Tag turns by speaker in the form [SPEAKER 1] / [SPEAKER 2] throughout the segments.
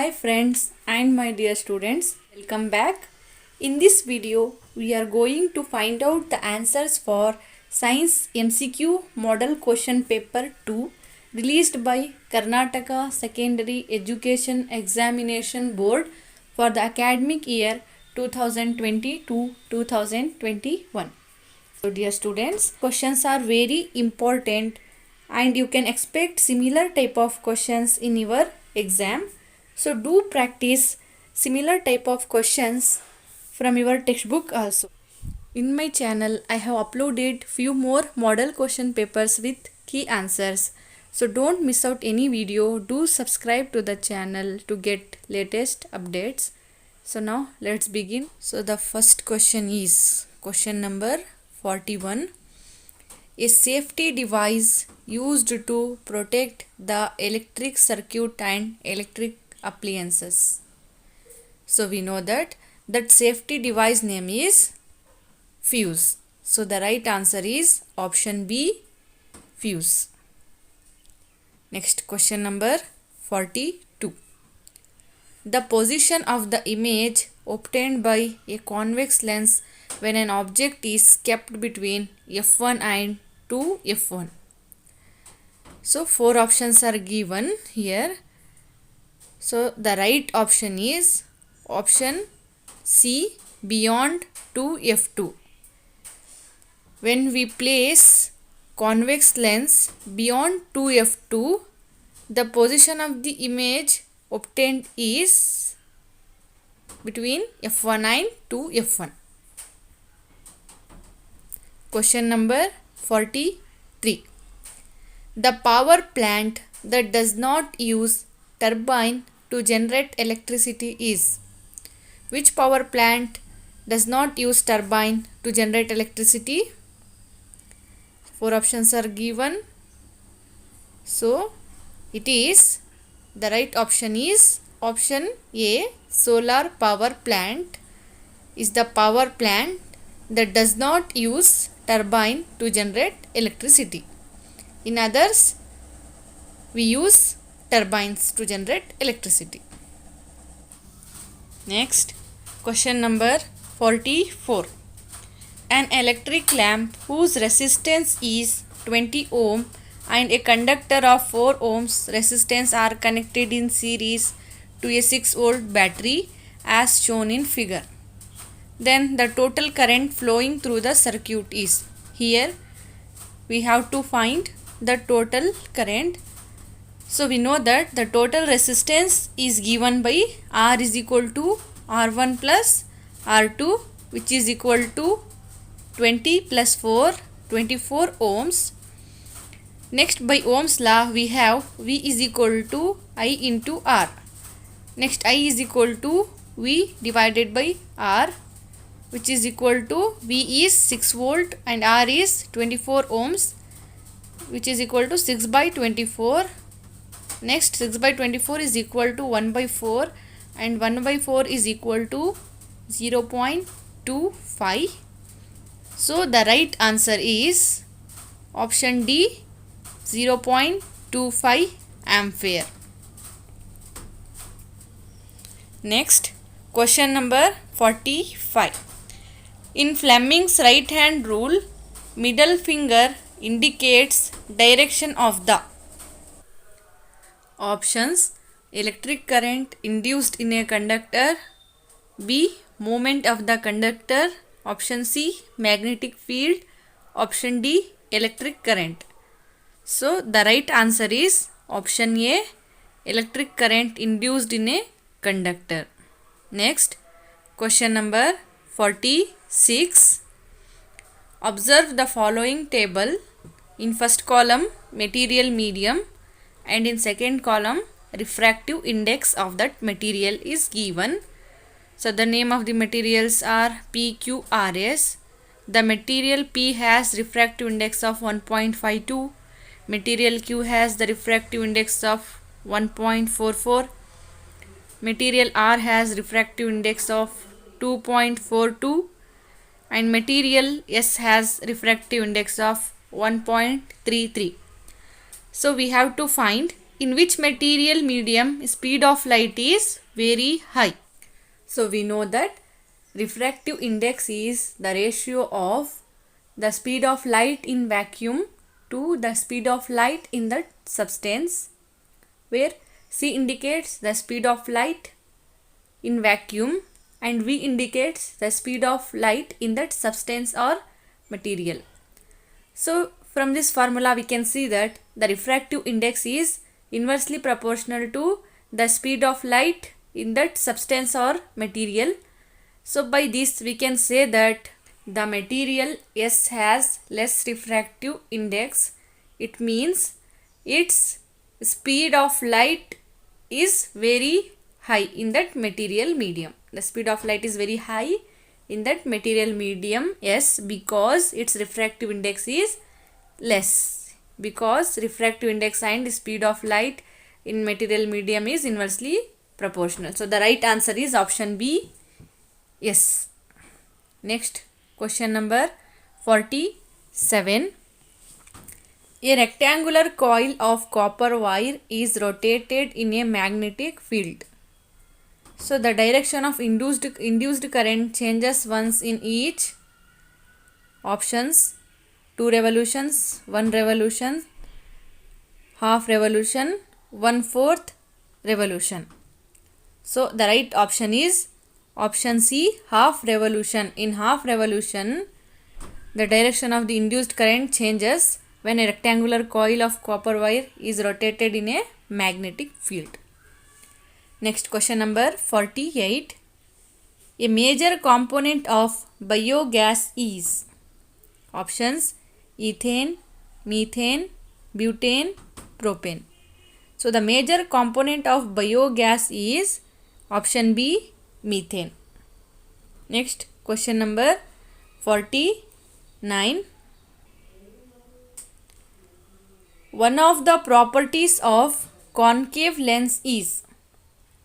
[SPEAKER 1] Hi friends and my dear students, welcome back. In this video, we are going to find out the answers for Science MCQ Model Question Paper 2 released by Karnataka Secondary Education Examination Board for the academic year 2020-2021. So dear students, questions are very important and you can expect similar type of questions in your exam. So do practice similar type of questions from your textbook also. In my channel, I have uploaded few more model question papers with key answers. So don't miss out any video. Do subscribe to the channel to get latest updates. So now let's begin. So the first question is question number 41. A safety device used to protect the electric circuit and electric appliances. So we know that safety device name is fuse. So the right answer is option B, fuse. Next question number 42. The position of the image obtained by a convex lens when an object is kept between f1 and 2f1. So four options are given here. So the right option is option C, beyond 2f2. When we place convex lens beyond 2f2, the position of the image obtained is between f1 and 2f1. Question number 43. The power plant that does not use turbine to generate electricity is. Which power plant does not use turbine to generate electricity? Four options are given. So it is, the right option is option A, solar power plant is the power plant that does not use turbine to generate electricity. In others, we use turbines to generate electricity. Next, question number 44. An electric lamp whose resistance is 20 ohm and a conductor of 4 ohms resistance are connected in series to a 6 volt battery as shown in figure. Then the total current flowing through the circuit is. Here we have to find the total current. So we know that the total resistance is given by R is equal to R1 plus R2, which is equal to 20 plus 4, 24 ohms. Next, by Ohm's law we have V is equal to I into R. Next, I is equal to V divided by R, which is equal to V is 6 volt and R is 24 ohms, which is equal to 6 by 24. Next, 6 by 24 is equal to 1 by 4 and 1 by 4 is equal to 0.25. So the right answer is option D, 0.25 ampere. Next, question number 45. In Fleming's right hand rule, middle finger indicates direction of the options: electric current induced in a conductor, B, movement of the conductor, option C, magnetic field, option D, electric current. So the right answer is option A, electric current induced in a conductor. Next, question number 46. Observe the following table. In first column, material medium, and in second column, refractive index of that material is given. So the name of the materials are PQRS. The material P has refractive index of 1.52. Material Q has the refractive index of 1.44. Material R has refractive index of 2.42 and material S has refractive index of 1.33. So we have to find in which material medium speed of light is very high? So we know that refractive index is the ratio of the speed of light in vacuum to the speed of light in that substance, where C indicates the speed of light in vacuum and V indicates the speed of light in that substance or material. So from this formula we can see that the refractive index is inversely proportional to the speed of light in that substance or material. So by this we can say that the material S has less refractive index. It means its speed of light is very high in that material medium. The speed of light is very high in that material medium S, because its refractive index is less, because refractive index and speed of light in material medium is inversely proportional. So the right answer is option B. Yes. Next question number 47. A rectangular coil of copper wire is rotated in a magnetic field. So the direction of induced current changes once in each. Options: 2 revolutions, 1 revolution, half revolution, 1/4 revolution. So the right option is option C, half revolution. In half revolution, the direction of the induced current changes when a rectangular coil of copper wire is rotated in a magnetic field. Next question number 48. A major component of biogas is. Options: ethane, methane, butane, propane. So the major component of biogas is option B, methane. Next question number 49. One of the properties of concave lens is.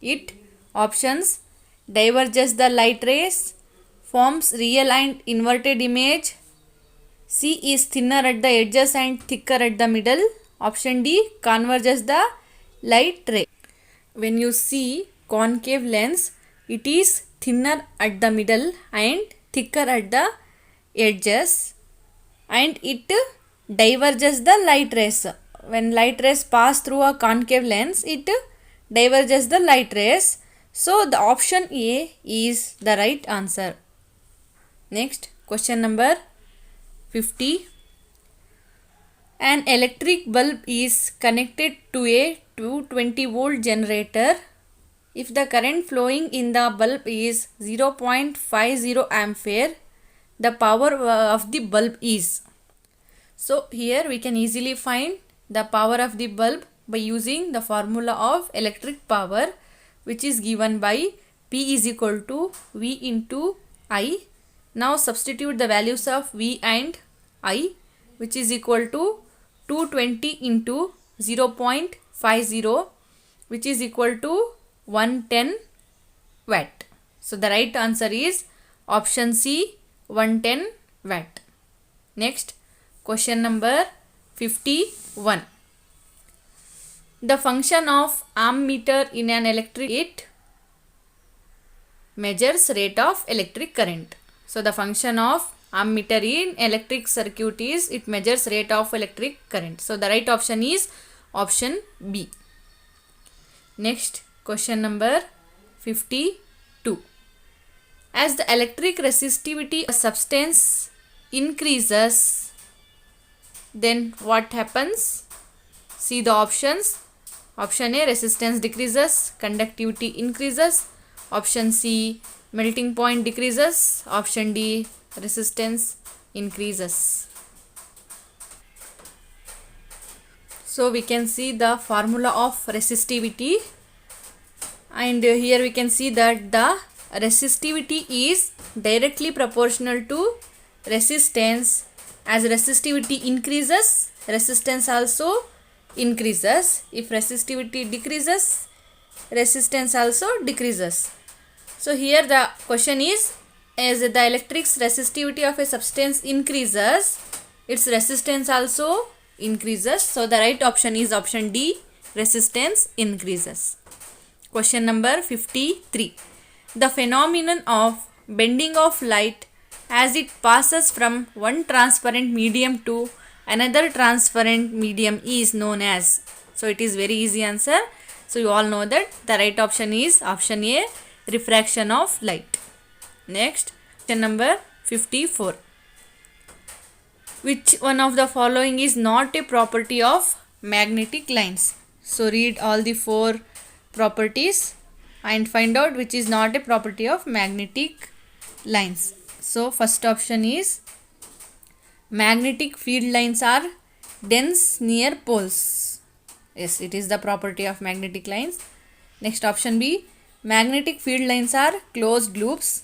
[SPEAKER 1] It. Options: diverges the light rays, forms real and inverted image, C is thinner at the edges and thicker at the middle, option D, converges the light ray. When you see concave lens, it is thinner at the middle and thicker at the edges, and it diverges the light rays. When light rays pass through a concave lens, it diverges the light rays. So the option A is the right answer. Next question number 50. An electric bulb is connected to a 220 volt generator. If the current flowing in the bulb is 0.50 ampere, the power of the bulb is. So here we can easily find the power of the bulb by using the formula of electric power, which is given by P is equal to V into I. Now substitute the values of V and I, which is equal to 220 into 0.50, which is equal to 110 watt. So the right answer is option C, 110 watt. Next question number 51. The function of ammeter in an electric, it measures rate of electric current. So the function of ammeter in electric circuit is it measures rate of electric current. So the right option is option B. Next question number 52. As the electric resistivity of a substance increases, then what happens? See the options. Option A, resistance decreases, conductivity increases. Option C, melting point decreases. Option D, resistance increases. So we can see the formula of resistivity, and here we can see that the resistivity is directly proportional to resistance. As resistivity increases, resistance also increases. If resistivity decreases, resistance also decreases. So here the question is, as the electric's resistivity of a substance increases, its resistance also increases. So the right option is option D, resistance increases. Question number 53. The phenomenon of bending of light as it passes from one transparent medium to another transparent medium is known as. So it is very easy answer. So you all know that the right option is option A, refraction of light. Next, question number 54. Which one of the following is not a property of magnetic lines? So read all the four properties and find out which is not a property of magnetic lines. So first option is magnetic field lines are dense near poles. Yes, it is the property of magnetic lines. Next option B, magnetic field lines are closed loops.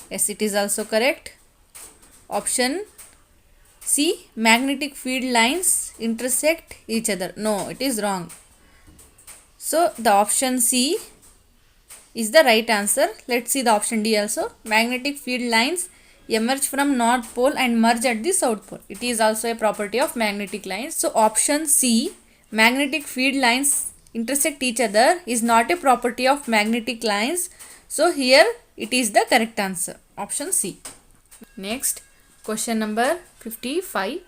[SPEAKER 1] Yes, it is also correct. Option C, magnetic field lines intersect each other. No, it is wrong. So the option C is the right answer. Let's see the option D also. Magnetic field lines emerge from north pole and merge at the south pole. It is also a property of magnetic lines. So option C, magnetic field lines intersect each other, is not a property of magnetic lines. So here it is the correct answer. Option C. Next, question number 55.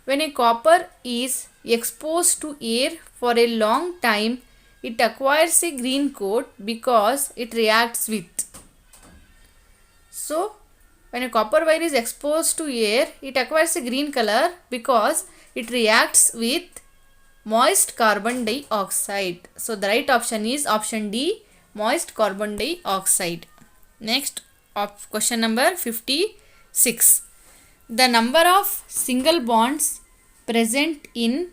[SPEAKER 1] When a copper is exposed to air for a long time, it acquires a green coat because it reacts with. So, when a copper wire is exposed to air, it acquires a green color because it reacts with moist carbon dioxide. So, the right option is option D, moist carbon dioxide. Next, question number 56. The number of single bonds present in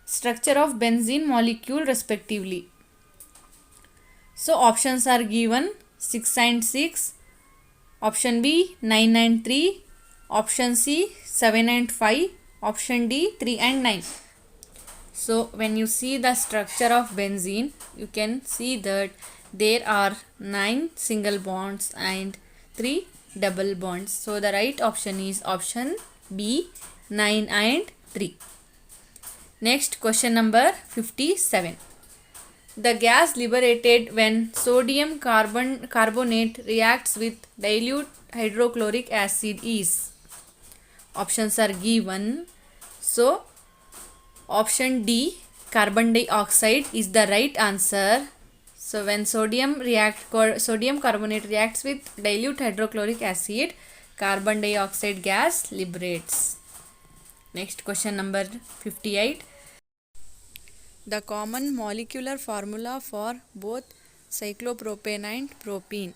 [SPEAKER 1] structure of benzene molecule respectively. So options are given 6 and 6, option B 9 and 3, option C 7 and 5, option D 3 and 9. So when you see the structure of benzene, you can see that there are 9 single bonds and 3 double bonds. So the right option is option B, 9 and 3. Next, question number 57. The gas liberated when sodium carbonate reacts with dilute hydrochloric acid is. Options are given. So option D, carbon dioxide, is the right answer. So when sodium carbonate reacts with dilute hydrochloric acid, carbon dioxide gas liberates. Next, question number 58. The common molecular formula for both cyclopropane and propene.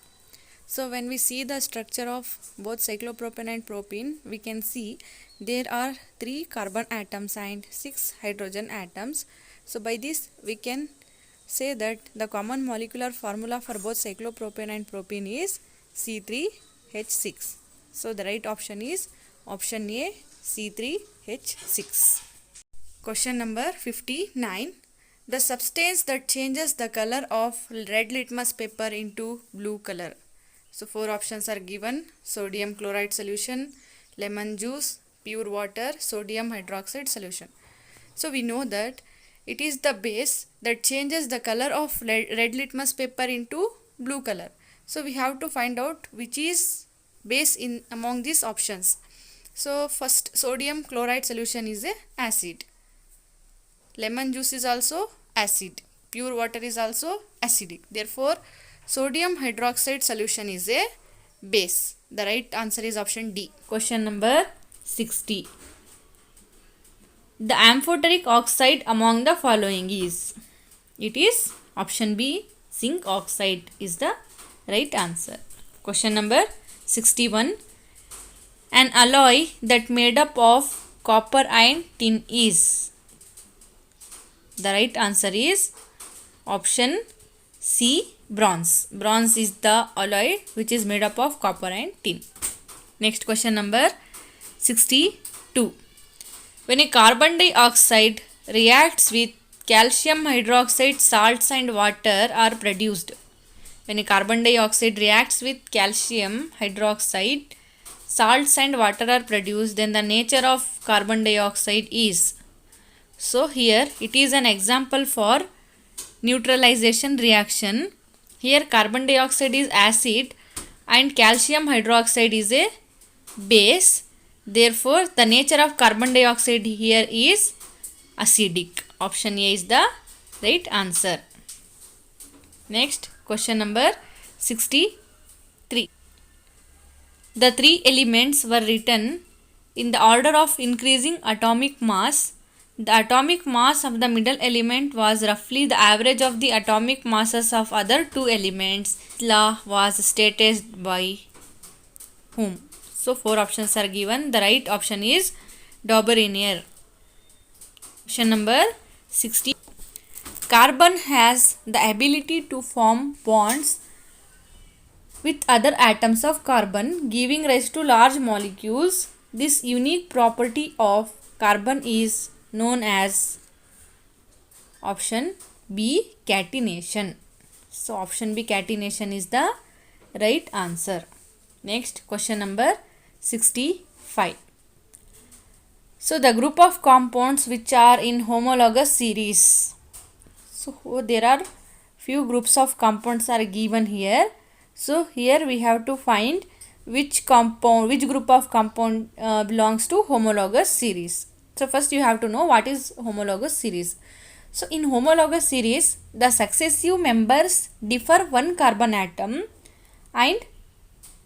[SPEAKER 1] So when we see the structure of both cyclopropane and propene, we can see there are 3 carbon atoms and 6 hydrogen atoms. So by this we can say that the common molecular formula for both cyclopropane and propene is C3H6. So the right option is option A, C3H6. Question number 59. The substance that changes the color of red litmus paper into blue color. So 4 options are given: sodium chloride solution, lemon juice, pure water, sodium hydroxide solution. So we know that it is the base that changes the color of red litmus paper into blue color. So we have to find out which is base in among these options. So first, sodium chloride solution is a acid. Lemon juice is also acid. Pure water is also acidic. Therefore, sodium hydroxide solution is a base. The right answer is option D. Question number 60. The amphoteric oxide among the following is. It is option B, zinc oxide is the right answer. Question number 61. An alloy that made up of copper and tin is. The right answer is option C, bronze. Bronze is the alloy which is made up of copper and tin. Next, question number 62. When a carbon dioxide reacts with calcium hydroxide, salts and water are produced. When a carbon dioxide reacts with calcium hydroxide, salts and water are produced, then the nature of carbon dioxide is. So here it is an example for neutralization reaction. Here carbon dioxide is acid and calcium hydroxide is a base. Therefore, the nature of carbon dioxide here is acidic. Option A is the right answer. Next, question number 63. The three elements were written in the order of increasing atomic mass. The atomic mass of the middle element was roughly the average of the atomic masses of other two elements. Law was stated by whom? So, four options are given. The right option is Daubernier. Question number 60. Carbon has the ability to form bonds with other atoms of carbon, giving rise to large molecules. This unique property of carbon is known as option B, catenation. So, option B, catenation is the right answer. Next, question number 65. So, the group of compounds which are in homologous series. So, there are few groups of compounds are given here. So, here we have to find which group of compound belongs to homologous series. So, first you have to know what is homologous series. So, in homologous series, the successive members differ one carbon atom and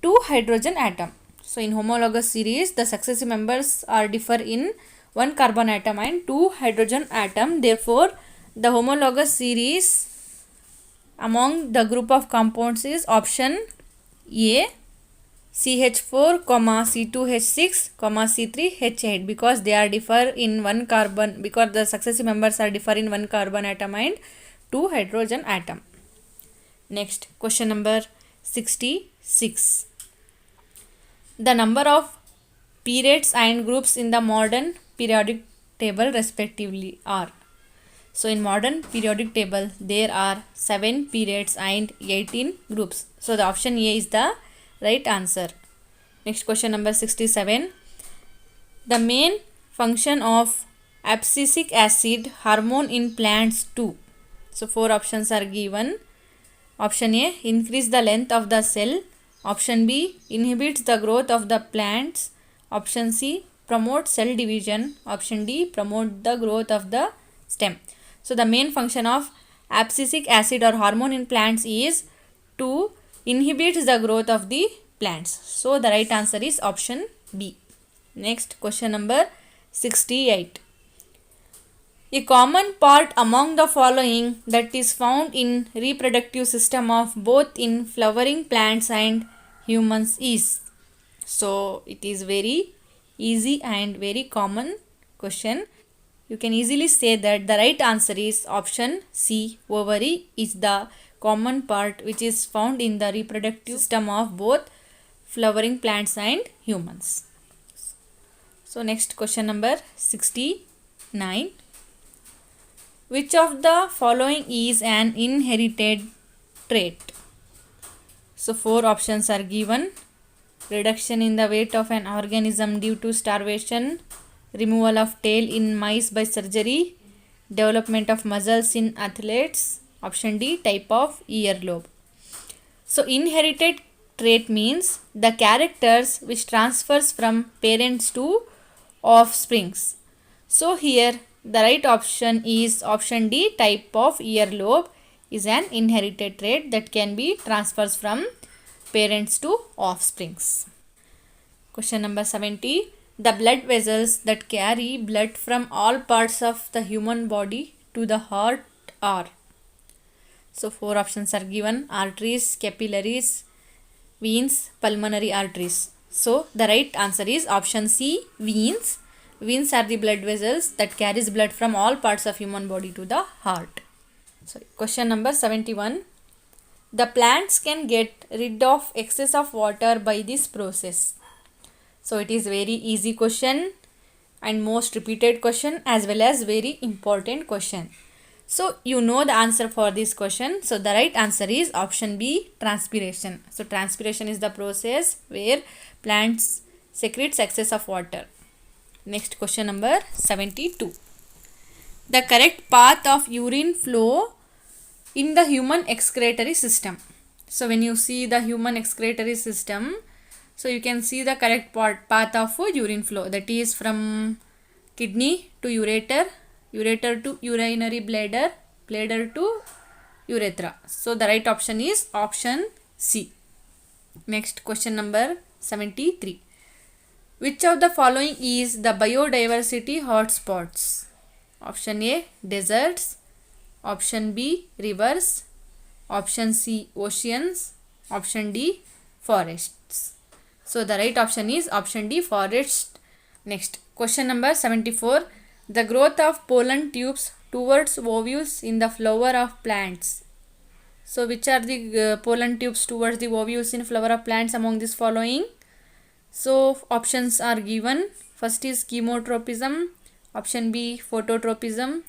[SPEAKER 1] two hydrogen atom. So, in homologous series, the successive members are differ in one carbon atom and two hydrogen atom. Therefore, the homologous series among the group of compounds is option A, CH4, C2H6, C3H8, because they are differ in one carbon, because the successive members are differ in one carbon atom and two hydrogen atom. Next, question number 66. The number of periods and groups in the modern periodic table respectively are. So, in modern periodic table, there are 7 periods and 18 groups. So, the option A is the right answer. Next, question number 67. The main function of abscisic acid hormone in plants 2. So, 4 options are given. Option A, increase the length of the cell. Option B, inhibits the growth of the plants. Option C, promote cell division. Option D, promote the growth of the stem. So, the main function of abscisic acid or hormone in plants is to inhibit the growth of the plants. So, the right answer is option B. Next, question number 68. A common part among the following that is found in reproductive system of both in flowering plants and humans is. So, it is very easy and very common question. You can easily say that the right answer is option C, ovary is the common part which is found in the reproductive system of both flowering plants and humans. So, next question number 69. Which of the following is an inherited trait? So, 4 options are given. Reduction in the weight of an organism due to starvation, removal of tail in mice by surgery, development of muscles in athletes. Option D, type of earlobe. So, inherited trait means the characters which transfers from parents to offsprings. So, here the right option is option D, type of earlobe is an inherited trait that can be transfers from parents to offsprings. Question number 70. The blood vessels that carry blood from all parts of the human body to the heart are. So, 4 options are given: arteries, capillaries, veins, pulmonary arteries. So, the right answer is option C, veins. Veins are the blood vessels that carries blood from all parts of human body to the heart. So, question number 71. The plants can get rid of excess of water by this process. So, it is very easy question and most repeated question as well as very important question. So, you know the answer for this question. So, the right answer is option B, transpiration. So, transpiration is the process where plants secretes excess of water. Next, question number 72. the correct path of urine flow in the human excretory system. So when you see the human excretory system, so you can see the correct path of urine flow, that is from kidney to ureter, ureter to urinary bladder, bladder to urethra. So the right option is option C. Next, question number 73. Which of the following is the biodiversity hotspots? Option A, deserts. Option B, rivers. Option C, oceans. Option D, forests. So the right option is option D, forest. Next, question number 74. The growth of pollen tubes towards ovules in the flower of plants. So which are the pollen tubes towards the ovules in flower of plants among these following? So options are given. First is chemotropism. Option B, phototropism.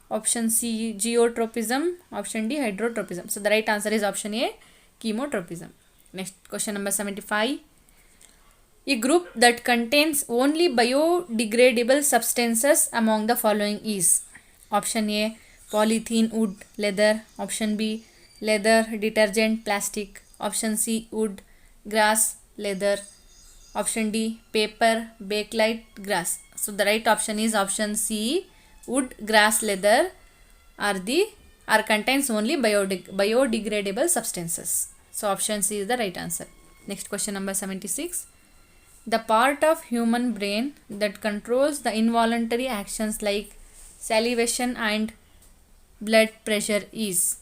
[SPEAKER 1] Option C, geotropism. Option D, hydrotropism. So the right answer is option A, chemotropism. Next, question number 75. A group that contains only biodegradable substances among the following is: option A, polythene, wood, leather. Option B, leather, detergent, plastic. Option C, wood, grass, leather. Option D, paper, bakelite, grass. So the right option is option C, wood, grass, leather are contains only biodegradable substances. So option C is the right answer. Next, question number 76. The part of human brain that controls the involuntary actions like salivation and blood pressure is.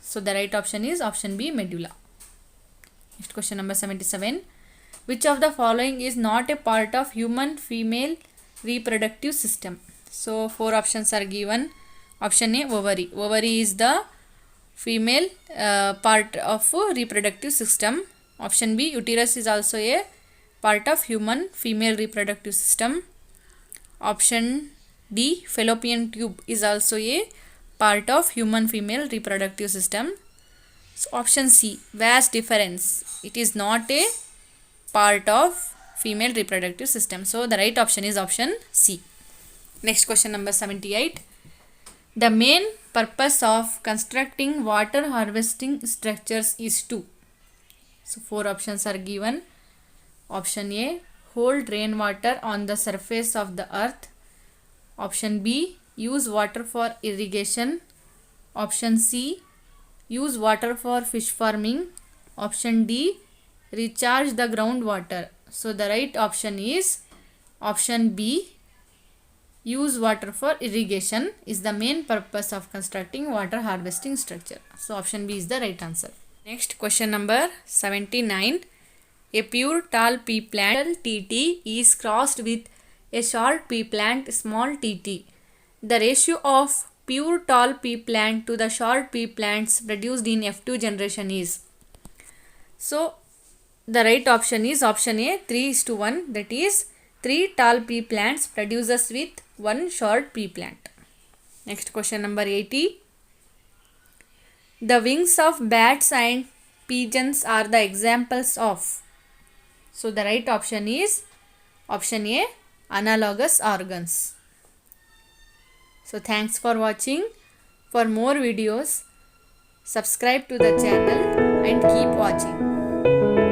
[SPEAKER 1] So the right option is option B, medulla. Next, question number 77. Which of the following is not a part of human female reproductive system? So 4 options are given. Option A, ovary. Ovary is the female part of reproductive system. Option B, uterus is also a part of human female reproductive system. Option D, fallopian tube is also a part of human female reproductive system. So option C, vast difference. It is not a part of female reproductive system. So the right option is option C. Next, question number 78. The main purpose of constructing water harvesting structures is to. So 4 options are given. Option A, hold rainwater on the surface of the earth. Option B, use water for irrigation. Option C, use water for fish farming. Option D, recharge the groundwater. So the right option is option B, use water for irrigation is the main purpose of constructing water harvesting structure. So option B is the right answer. Next, question number 79. A pure tall pea plant TT is crossed with a short pea plant small tt. The ratio of pure tall pea plant to the short pea plants produced in F2 generation is. So the right option is option A, 3:1, that is 3 tall pea plants produces with 1 short pea plant. Next, question number 80. The wings of bats and pigeons are the examples of. So the right option is option A, analogous organs. So thanks for watching. For more videos, subscribe to the channel and keep watching.